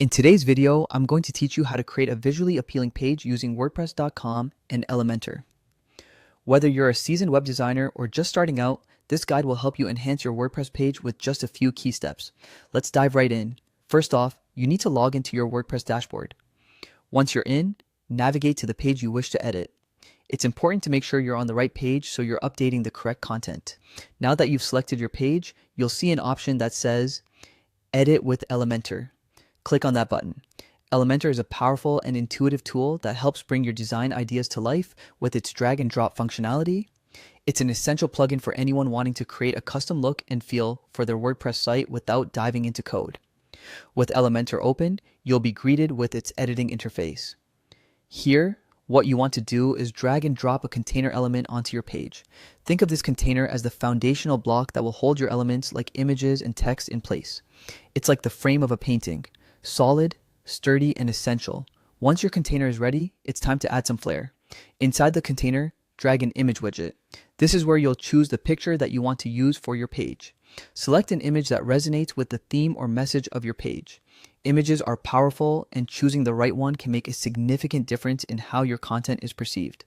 In today's video, I'm going to teach you how to create a visually appealing page using WordPress.com and Elementor. Whether you're a seasoned web designer or just starting out, this guide will help you enhance your WordPress page with just a few key steps. Let's dive right in. First off, you need to log into your WordPress dashboard. Once you're in, navigate to the page you wish to edit. It's important to make sure you're on the right page so you're updating the correct content. Now that you've selected your page, you'll see an option that says Edit with Elementor. Click on that button. Elementor is a powerful and intuitive tool that helps bring your design ideas to life with its drag and drop functionality. It's an essential plugin for anyone wanting to create a custom look and feel for their WordPress site without diving into code. With Elementor open, you'll be greeted with its editing interface. Here, what you want to do is drag and drop a container element onto your page. Think of this container as the foundational block that will hold your elements like images and text in place. It's like the frame of a painting. Solid, sturdy, and essential. Once your container is ready, it's time to add some flair. Inside the container, drag an image widget. This is where you'll choose the picture that you want to use for your page. Select an image that resonates with the theme or message of your page. Images are powerful, and choosing the right one can make a significant difference in how your content is perceived.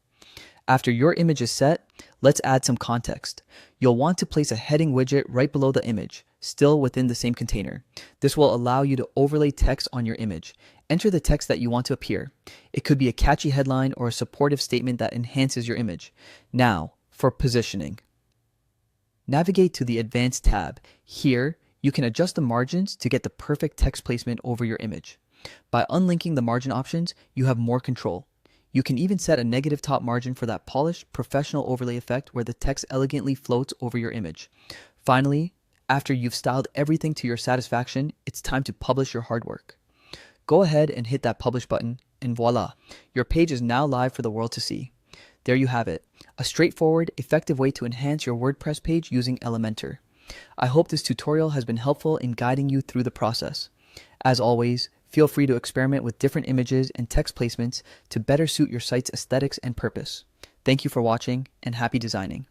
After your image is set, let's add some context. You'll want to place a heading widget right below the image, still within the same container. This will allow you to overlay text on your image. Enter the text that you want to appear. It could be a catchy headline or a supportive statement that enhances your image. Now, for positioning. Navigate to the Advanced tab. Here, you can adjust the margins to get the perfect text placement over your image. By unlinking the margin options, you have more control. You can even set a negative top margin for that polished, professional overlay effect where the text elegantly floats over your image. Finally, after you've styled everything to your satisfaction, it's time to publish your hard work. Go ahead and hit that publish button, and voila, your page is now live for the world to see. There you have it, a straightforward, effective way to enhance your WordPress page using Elementor. I hope this tutorial has been helpful in guiding you through the process. As always, feel free to experiment with different images and text placements to better suit your site's aesthetics and purpose. Thank you for watching, and happy designing.